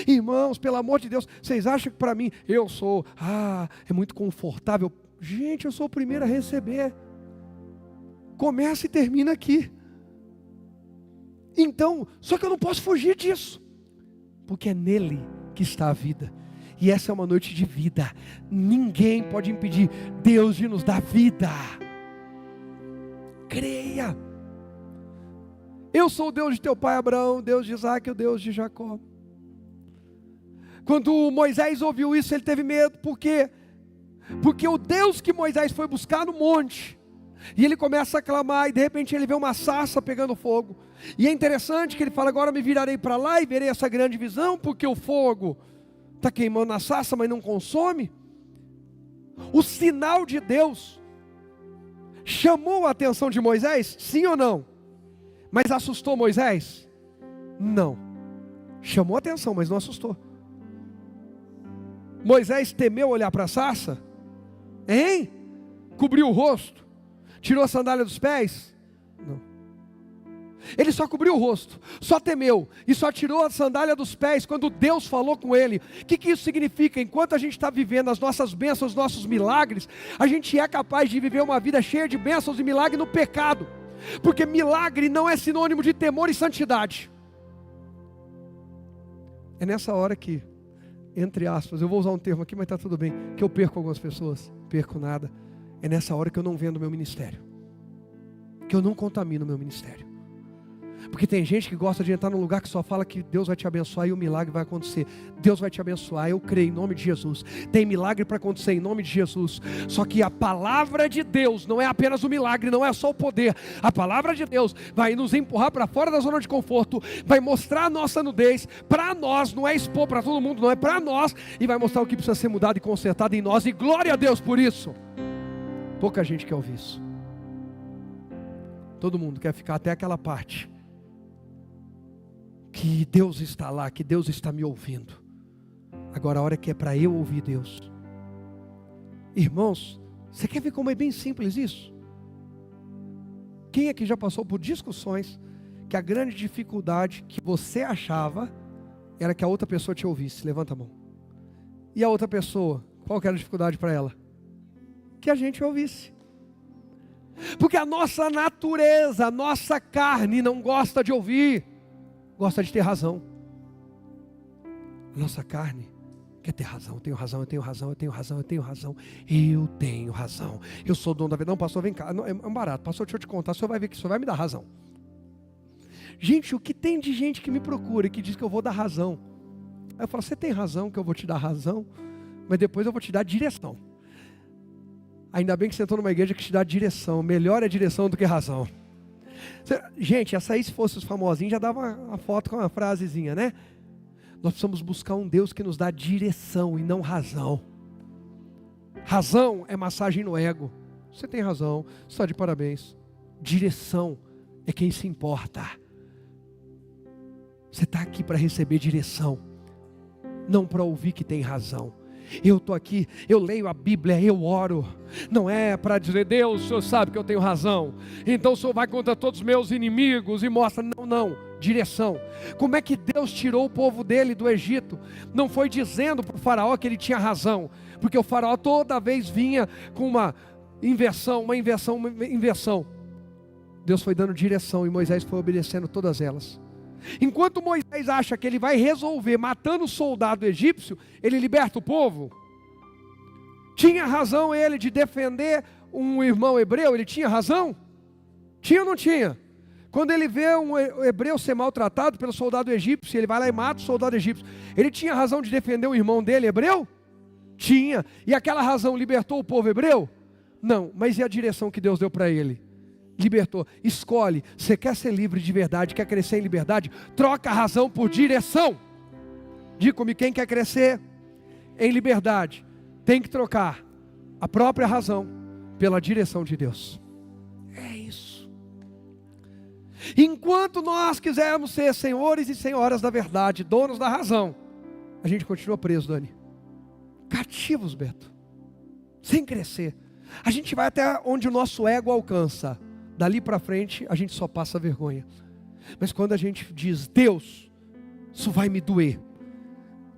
Irmãos, pelo amor de Deus, vocês acham que para mim, é muito confortável? Gente, eu sou o primeiro a receber. Começa e termina aqui. Então, só que eu não posso fugir disso. Porque é nele que está a vida. E essa é uma noite de vida. Ninguém pode impedir Deus de nos dar vida. Creia. Eu sou o Deus de teu pai Abraão, Deus de Isaac, o Deus de Jacó. Quando Moisés ouviu isso, ele teve medo. Por quê? Porque o Deus que Moisés foi buscar no monte, e ele começa a clamar, e de repente ele vê uma sarça pegando fogo. E é interessante que ele fala: agora me virarei para lá e verei essa grande visão, porque o fogo está queimando na sarça, mas não consome. O sinal de Deus chamou a atenção de Moisés? Sim ou não? Mas assustou Moisés? Não. Chamou a atenção, mas não assustou. Moisés temeu olhar para a sarça? Hein? Cobriu o rosto? Tirou a sandália dos pés? Não. Ele só cobriu o rosto, só temeu e só tirou a sandália dos pés quando Deus falou com ele. O que isso significa? Enquanto a gente está vivendo as nossas bênçãos, os nossos milagres, a gente é capaz de viver uma vida cheia de bênçãos e milagres no pecado. Porque milagre não é sinônimo de temor e santidade. É nessa hora que, entre aspas, eu vou usar um termo aqui, mas está tudo bem, que eu perco algumas pessoas. Perco nada. É nessa hora que eu não vendo o meu ministério, que eu não contamino o meu ministério. Porque tem gente que gosta de entrar num lugar que só fala que Deus vai te abençoar e o milagre vai acontecer. Deus vai te abençoar, eu creio em nome de Jesus. Tem milagre para acontecer em nome de Jesus. Só que a palavra de Deus não é apenas o milagre, não é só o poder. A palavra de Deus vai nos empurrar para fora da zona de conforto, vai mostrar a nossa nudez para nós, não é expor para todo mundo, não é para nós, e vai mostrar o que precisa ser mudado e consertado em nós. E glória a Deus por isso. Pouca gente quer ouvir isso. Todo mundo quer ficar até aquela parte que Deus está lá, que Deus está me ouvindo. Agora a hora que é para eu ouvir Deus. Irmãos, você quer ver como é bem simples isso? Quem aqui já passou por discussões que a grande dificuldade que você achava era que a outra pessoa te ouvisse? Levanta a mão. E a outra pessoa, qual que era a dificuldade para ela? Que a gente ouvisse. Porque a nossa natureza, a nossa carne não gosta de ouvir, gosta de ter razão. A nossa carne quer ter razão. Eu tenho razão, eu tenho razão, eu tenho razão, eu tenho razão. Eu tenho razão. Eu sou dono da verdade. Não, pastor, vem cá. Não, é um barato. Pastor, deixa eu te contar. O senhor vai ver que o senhor vai me dar razão. Gente, o que tem de gente que me procura e que diz que eu vou dar razão? Aí eu falo: você tem razão que eu vou te dar razão, mas depois eu vou te dar direção. Ainda bem que você entrou numa igreja que te dá direção. Melhor é direção do que razão. Gente, essa aí, se fosse os famosinhos, já dava uma foto com uma frasezinha, né? Nós precisamos buscar um Deus que nos dá direção e não razão. Razão é massagem no ego. Você tem razão, você está de parabéns. Direção é quem se importa. Você está aqui para receber direção, não para ouvir que tem razão. Eu estou aqui, eu leio a Bíblia, eu oro. Não é para dizer: Deus, o Senhor sabe que eu tenho razão, então o Senhor vai contra todos os meus inimigos e mostra. Não, direção. Como é que Deus tirou o povo dele do Egito? Não foi dizendo para o faraó que ele tinha razão, porque o faraó toda vez vinha com uma inversão. Deus foi dando direção e Moisés foi obedecendo todas elas. Enquanto Moisés acha que ele vai resolver matando o soldado egípcio, ele liberta o povo. Tinha razão ele de defender um irmão hebreu? Ele tinha razão? Tinha ou não tinha? Quando ele vê um hebreu ser maltratado pelo soldado egípcio, ele vai lá e mata o soldado egípcio. Ele tinha razão de defender o irmão dele, hebreu? Tinha. E aquela razão libertou o povo hebreu? Não. Mas e a direção que Deus deu para ele? Libertou. Escolhe. Você quer ser livre de verdade, quer crescer em liberdade? Troca a razão por direção. Diga comigo, quem quer crescer em liberdade tem que trocar a própria razão pela direção de Deus. É isso. Enquanto nós quisermos ser senhores e senhoras da verdade, donos da razão, a gente continua preso, Dani. Cativos, Beto. Sem crescer. A gente vai até onde o nosso ego alcança. Dali para frente, a gente só passa vergonha. Mas quando a gente diz, Deus, isso vai me doer,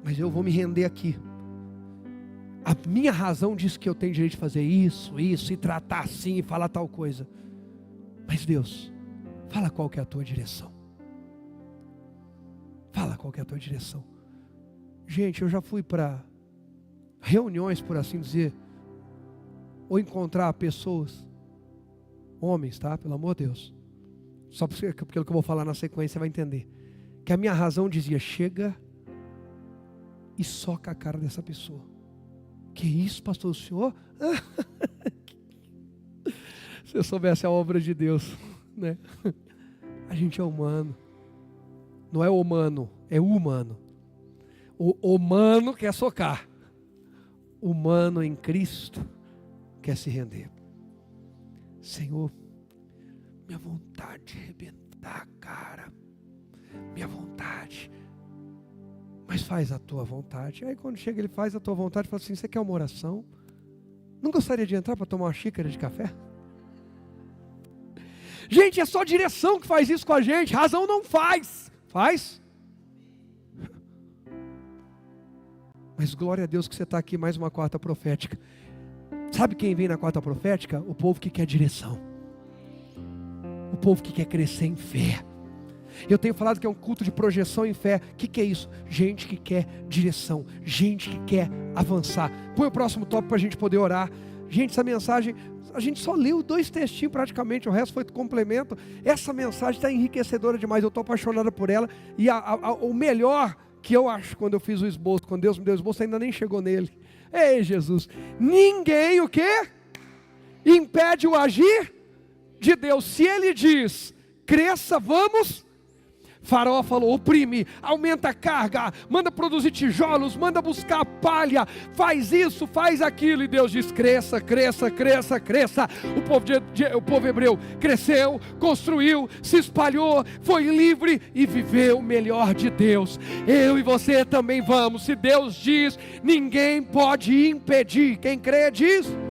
mas eu vou me render aqui. A minha razão diz que eu tenho direito de fazer isso, e tratar assim, e falar tal coisa. Mas Deus, fala qual que é a tua direção. Fala qual que é a tua direção. Gente, eu já fui para reuniões, por assim dizer, ou encontrar pessoas, homens, tá? Pelo amor de Deus. Só porque o que eu vou falar na sequência você vai entender. Que a minha razão dizia, chega e soca a cara dessa pessoa. Que isso, pastor, o senhor? Se eu soubesse a obra de Deus, né? A gente é humano. Não é humano, é humano. O humano quer socar. O humano em Cristo quer se render. Senhor, minha vontade de arrebentar a cara. Minha vontade. Mas faz a tua vontade. Aí quando chega ele faz a tua vontade, fala assim, você quer uma oração? Não gostaria de entrar para tomar uma xícara de café? Gente, é só direção que faz isso com a gente. Razão não faz. Faz? Mas glória a Deus que você está aqui mais uma quarta profética. Sabe quem vem na quarta profética? O povo que quer direção. O povo que quer crescer em fé. Eu tenho falado que é um culto de projeção em fé. O que é isso? Gente que quer direção. Gente que quer avançar. Põe o próximo tópico para a gente poder orar. Gente, essa mensagem, a gente só leu 2 textinhos praticamente. O resto foi complemento. Essa mensagem está enriquecedora demais. Eu estou apaixonado por ela. E o melhor que eu acho quando eu fiz o esboço, quando Deus me deu o esboço, ainda nem chegou nele. Ei, Jesus. Ninguém o quê? Impede o agir de Deus. Se Ele diz, cresça, vamos... Faraó falou, oprime, aumenta a carga, manda produzir tijolos, manda buscar palha, faz isso, faz aquilo. E Deus diz, cresça, cresça, cresça, cresça. O povo hebreu cresceu, construiu, se espalhou, foi livre e viveu o melhor de Deus. Eu e você também vamos. Se Deus diz, ninguém pode impedir. Quem crê diz...